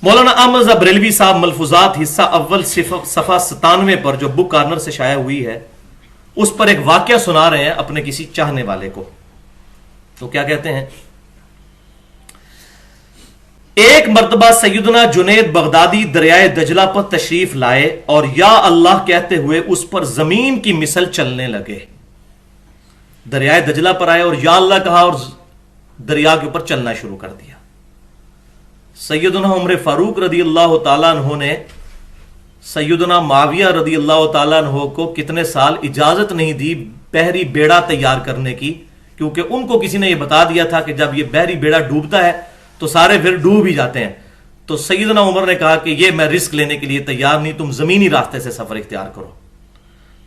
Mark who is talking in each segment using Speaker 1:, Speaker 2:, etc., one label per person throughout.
Speaker 1: مولانا احمد بریلوی صاحب ملفوظات حصہ اول صفحہ 97 پر جو بک کارنر سے شائع ہوئی ہے اس پر ایک واقعہ سنا رہے ہیں اپنے کسی چاہنے والے کو. تو کیا کہتے ہیں؟ ایک مرتبہ سیدنا جنید بغدادی دریائے دجلہ پر تشریف لائے اور یا اللہ کہتے ہوئے اس پر زمین کی مثل چلنے لگے. دریائے دجلہ پر آئے اور یا اللہ کہا اور دریا کے اوپر چلنا شروع کر دیا. سیدنا عمر فاروق رضی اللہ تعالیٰ عنہ نے سیدنا معاویہ رضی اللہ تعالیٰ عنہ کو کتنے سال اجازت نہیں دی بحری بیڑا تیار کرنے کی، کیونکہ ان کو کسی نے یہ بتا دیا تھا کہ جب یہ بحری بیڑا ڈوبتا ہے تو سارے پھر ڈوب ہی جاتے ہیں. تو سیدنا عمر نے کہا کہ یہ میں رسک لینے کے لیے تیار نہیں، تم زمینی راستے سے سفر اختیار کرو.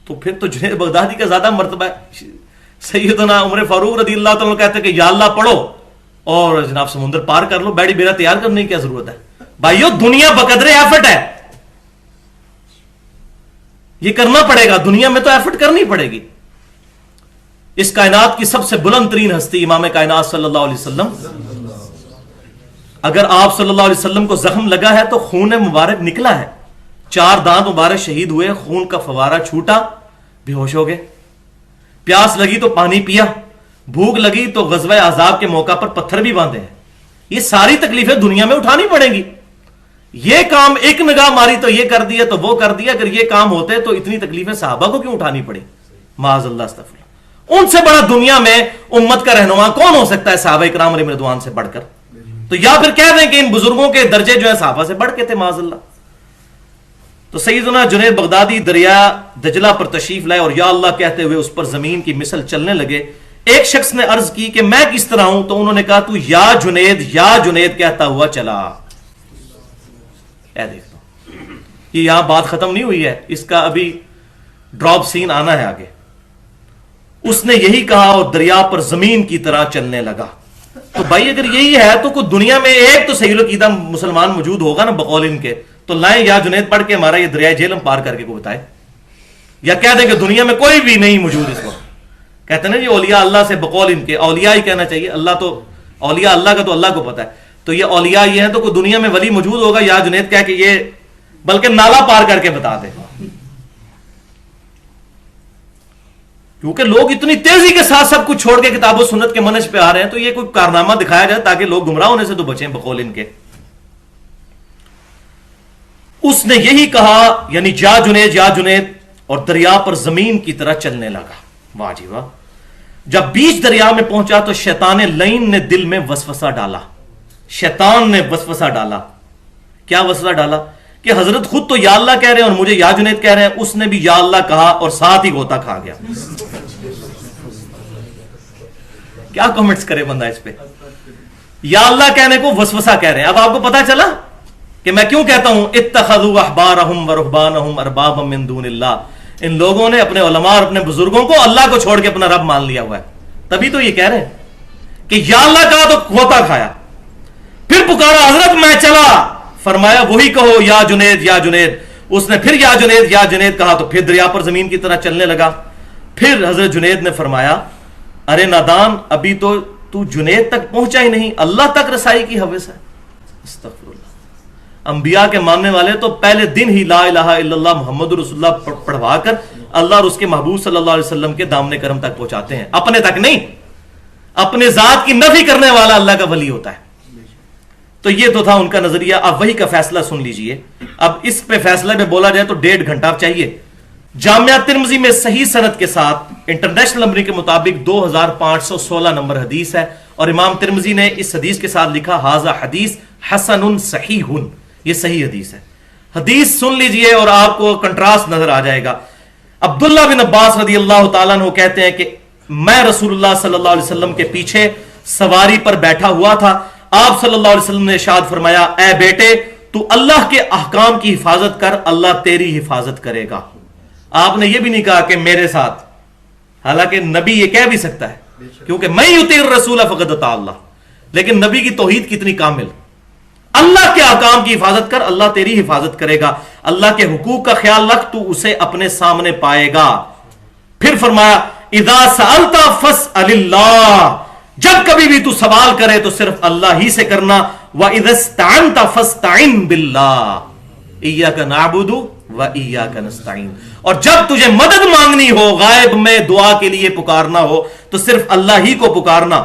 Speaker 1: تو پھر تو جنید بغدادی کا زیادہ مرتبہ ہے. سیدنا عمر فاروق رضی اللہ تعالیٰ کہتے ہیں کہ یا اللہ پڑھو اور جناب سمندر پار کر لو، بیڑی بیڑا تیار کرنے کی کیا ضرورت ہے؟ بھائیو دنیا بقدر ایفٹ ہے، یہ کرنا پڑے گا، دنیا میں تو ایفٹ کرنی پڑے گی. اس کائنات کی سب سے بلند ترین ہستی امام کائنات صلی اللہ علیہ وسلم، اگر آپ صلی اللہ علیہ وسلم کو زخم لگا ہے تو خون مبارک نکلا ہے، 4 دانت مبارک شہید ہوئے، خون کا فوارہ چھوٹا، بے ہوش ہو گئے. پیاس لگی تو پانی پیا، بھوک لگی تو غزوہ احزاب کے موقع پر پتھر بھی باندھے ہیں. یہ ساری تکلیفیں دنیا میں اٹھانی پڑیں گی. یہ کام ایک نگاہ ماری تو یہ کر دیا تو وہ کر دیا، اگر یہ کام ہوتے تو اتنی تکلیفیں صحابہ کو کیوں اٹھانی پڑی؟ معاذ اللہ استغفر اللہ. ان سے بڑا دنیا میں امت کا رہنما کون ہو سکتا ہے صحابہ کرام علیہم رضوان سے بڑھ کر؟ تو یا پھر کہہ دیں کہ ان بزرگوں کے درجے جو ہے صحابہ سے بڑھ کے تھے معاذ اللہ. تو سیدنا جنید بغدادی دریا دجلہ پر تشریف لائے اور یا اللہ کہتے ہوئے اس پر زمین کی مثل چلنے لگے. ایک شخص نے عرض کی کہ میں کس طرح ہوں؟ تو انہوں نے کہا تو یا جنید کہتا ہوا چلا. اے دیکھتا یہ یہاں بات ختم نہیں ہوئی ہے، اس کا ابھی ڈراپ سین آنا ہے آگے. اس نے یہی کہا اور دریا پر زمین کی طرح چلنے لگا. تو بھائی اگر یہی ہے تو کوئی دنیا میں ایک تو صحیح العقیدہ مسلمان موجود ہوگا نا بقول ان کے، تو لائیں یا جنید پڑھ کے ہمارا یہ دریائے جہلم پار کر کے کو بتائے، یا کہہ دیں کہ دنیا میں کوئی بھی نہیں موجود اس وقت. کہتے ہیں نا یہ اولیاء اللہ سے بقول ان کے، اولیاء ہی کہنا چاہیے، اللہ تو اولیاء اللہ کا تو اللہ کو پتا ہے. تو یہ اولیاء یہ ہیں تو کوئی دنیا میں ولی موجود ہوگا یا جنید کہہ کہ یہ بلکہ نالا پار کر کے بتا دے. کیونکہ لوگ اتنی تیزی کے ساتھ سب کچھ چھوڑ کے کتاب و سنت کے منہج پہ آ رہے ہیں، تو یہ کوئی کارنامہ دکھایا جائے تاکہ لوگ گمراہ ہونے سے تو بچیں بقول ان کے. اس نے یہی کہا یعنی یا جنید اور دریا پر زمین کی طرح چلنے لگا. واہ جی واہ. جب بیچ دریا میں پہنچا تو شیطان لعین نے دل میں وسوسہ ڈالا. شیطان نے وسوسہ ڈالا. کیا وسوسہ ڈالا؟ کہ حضرت خود تو یا اللہ کہہ رہے ہیں اور مجھے یا جنید کہہ رہے ہیں. اس نے بھی یا اللہ کہا اور ساتھ ہی غوطہ کھا گیا. کیا کمنٹس کرے بندہ اس پہ؟ یا اللہ کہنے کو وسوسہ کہہ رہے ہیں. اب آپ کو پتا چلا کہ میں کیوں کہتا ہوں اتخذوا احبارهم ورهبانهم اربابا من دون اللہ. ان لوگوں نے اپنے علماء اور اپنے بزرگوں کو اللہ کو چھوڑ کے اپنا رب مان لیا ہوا ہے. تبھی تو یہ کہہ رہے ہیں کہ یا اللہ کہا تو غوطہ کھایا. پھر پکارا حضرت میں چلا، فرمایا وہی کہو یا جنید. اس نے پھر یا جنید کہا تو پھر دریا پر زمین کی طرح چلنے لگا. پھر حضرت جنید نے فرمایا ارے نادان، ابھی تو تو جنید تک پہنچا ہی نہیں، اللہ تک رسائی کی حوث ہے. استغفر اللہ. انبیاء کے ماننے والے تو پہلے دن ہی لا الہ الا اللہ محمد رسول اللہ پڑھوا کر اللہ اور اس کے محبوب صلی اللہ علیہ وسلم کے دامن کرم تک پہنچاتے ہیں، اپنے تک نہیں. اپنے ذات کی نفی کرنے والا اللہ کا ولی ہوتا ہے. تو یہ تو تھا ان کا نظریہ. اب وہی کا فیصلہ سن لیجئے. اب اس پہ فیصلہ میں بولا جائے تو 1.5 گھنٹہ چاہیے. جامعہ ترمذی میں صحیح سند کے ساتھ انٹرنیشنل نمبر کے مطابق 2516 نمبر حدیث ہے، اور امام ترمذی نے اس حدیث کے ساتھ لکھا ھذا حدیث حسن صحیح. یہ صحیح حدیث ہے. حدیث سن لیجئے اور آپ کو کنٹراسٹ نظر آ جائے گا. عبداللہ بن عباس رضی اللہ تعالیٰ عنہ کہتے ہیں کہ میں رسول اللہ صلی اللہ علیہ وسلم کے پیچھے سواری پر بیٹھا ہوا تھا. آپ صلی اللہ علیہ وسلم نے ارشاد فرمایا اے بیٹے تو اللہ کے احکام کی حفاظت کر، اللہ تیری حفاظت کرے گا. آپ نے یہ بھی نہیں کہا کہ میرے ساتھ، حالانکہ نبی یہ کہہ بھی سکتا ہے کیونکہ میں یطیع الرسول فقد اطاع اللہ. لیکن نبی کی توحید کتنی کامل. اللہ کے احکام کی حفاظت کر، اللہ تیری حفاظت کرے گا. اللہ کے حقوق کا خیال رکھ، تو اسے اپنے سامنے پائے گا. پھر فرمایا اذا سألت فاسأل اللہ، جب کبھی بھی تو سوال کرے تو صرف اللہ ہی سے کرنا. وَإِذَا اسْتَعَنْتَ فَاسْتَعِنْ بِاللَّهِ إِيَّاكَ نَعْبُدُ وَإِيَّاكَ نَسْتَعِينُ. اور جب تجھے مدد مانگنی ہو، غائب میں دعا کے لیے پکارنا ہو، تو صرف اللہ ہی کو پکارنا.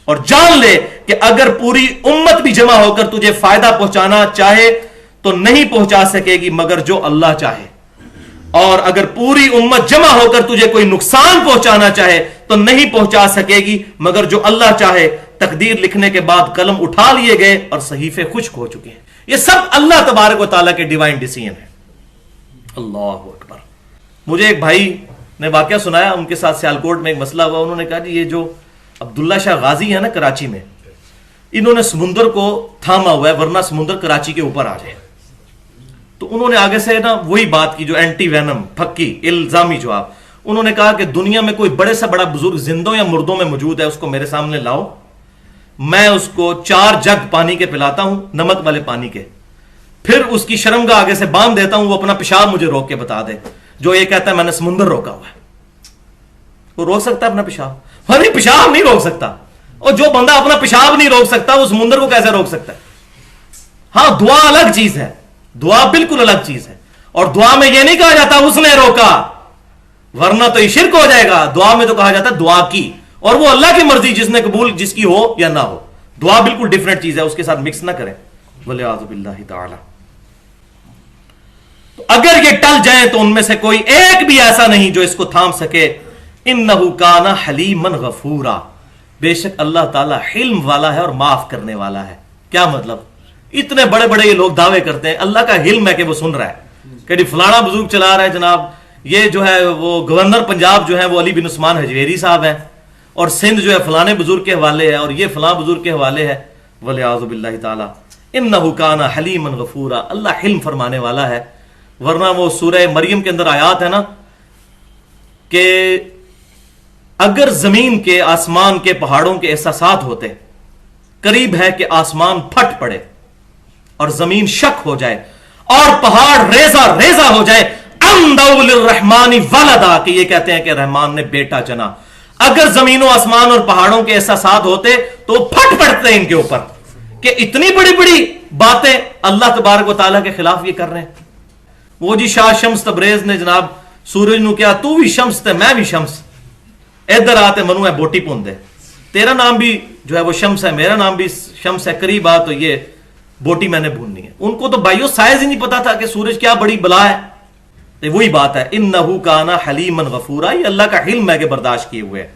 Speaker 1: اور جان لے کہ اگر پوری امت بھی جمع ہو کر تجھے فائدہ پہنچانا چاہے تو نہیں پہنچا سکے گی مگر جو اللہ چاہے، اور اگر پوری امت جمع ہو کر تجھے کوئی نقصان پہنچانا چاہے تو نہیں پہنچا سکے گی مگر جو اللہ چاہے. تقدیر لکھنے کے بعد قلم اٹھا لیے گئے اور صحیفے خشک ہو چکے ہیں. یہ سب اللہ تبارک و تعالیٰ کے ڈیوائن ڈیسیژن ہے. اللہ اکبر. مجھے ایک بھائی نے واقعہ سنایا، ان کے ساتھ سیالکوٹ میں ایک مسئلہ ہوا. انہوں نے کہا جی یہ جو عبداللہ شاہ غازی ہے نا کراچی میں، انہوں نے سمندر کو تھاما ہوا ہے ورنہ سمندر کراچی کے اوپر آ جائے. تو انہوں نے آگے سے نا وہی بات کی جو اینٹی وینم پھکی الزامی جواب. انہوں نے کہا کہ دنیا میں کوئی بڑے سے بڑا بزرگ زندوں یا مردوں میں موجود ہے، اس کو میرے سامنے لاؤ، میں اس کو 4 جگ پانی کے پلاتا ہوں، نمک والے پانی کے، پھر اس کی شرمگاہ آگے سے باندھ دیتا ہوں، وہ اپنا پیشاب مجھے روک کے بتا دے. جو یہ کہتا ہے میں نے سمندر روکا ہوا ہے. وہ روک سکتا ہے اپنا پیشاب؟ نہیں، پیشاب نہیں روک سکتا. اور جو بندہ اپنا پیشاب نہیں روک سکتا وہ سمندر کو کیسے روک سکتا ہے؟ ہاں دعا الگ چیز ہے، دعا بالکل الگ چیز ہے. اور دعا میں یہ نہیں کہا جاتا اس نے روکا ورنہ تو یہ شرک ہو جائے گا. دعا میں تو کہا جاتا ہے دعا کی، اور وہ اللہ کی مرضی جس نے قبول جس کی ہو یا نہ ہو. دعا بالکل ڈیفرنٹ چیز ہے، اس کے ساتھ مکس نہ کریں. والعیاذ باللہ تعالی. تو اگر یہ ٹل جائیں تو ان میں سے کوئی ایک بھی ایسا نہیں جو اس کو تھام سکے. انہ کان حلیما غفورا. بے شک اللہ تعالیٰ حلم والا ہے اور معاف کرنے والا ہے. کیا مطلب؟ اتنے بڑے بڑے یہ لوگ دعوے کرتے ہیں اللہ کا حلم ہے کہ وہ سن رہا ہے کہ فلانا بزرگ چلا رہا ہے جناب، یہ جو ہے وہ گورنر پنجاب جو ہے وہ علی بن عثمان حجویری صاحب ہیں، اور سندھ جو ہے فلانے بزرگ کے حوالے ہے، اور یہ فلاں بزرگ کے حوالے ہے. والعیاذ باللہ تعالی. انہ کان حلیما غفورا. اللہ حلم فرمانے والا ہے. ورنہ وہ سورہ مریم کے اندر آیات ہے نا کہ اگر زمین کے آسمان کے پہاڑوں کے احساسات ہوتے، قریب ہے کہ آسمان پھٹ پڑے اور زمین شک ہو جائے اور پہاڑ ریزہ ریزہ ہو جائے، اندعوا للرحمن ولدا، کہ یہ کہتے ہیں کہ رحمان نے بیٹا چنا. اگر زمین و آسمان اور پہاڑوں کے احساسات ہوتے تو پھٹ پڑتے ان کے اوپر کہ اتنی بڑی بڑی باتیں اللہ تبارک و تعالیٰ کے خلاف یہ کر رہے ہیں. وہ جی شاہ شمس تبریز نے جناب سورج نو کیا تو بھی شمس تے میں بھی شمس، ادھر آتے منو ہے بوٹی پون دے، تیرا نام بھی جو ہے وہ شمس ہے، میرا نام بھی شمس ہے، قریب آ تو یہ بوٹی میں نے بھوننی ہے. ان کو تو بھائیو سائز ہی نہیں پتا تھا کہ سورج کیا بڑی بلا ہے. وہی بات ہے انہ کان حلیما غفورا. یہ اللہ کا حلم ہے کہ برداشت کیے ہوئے.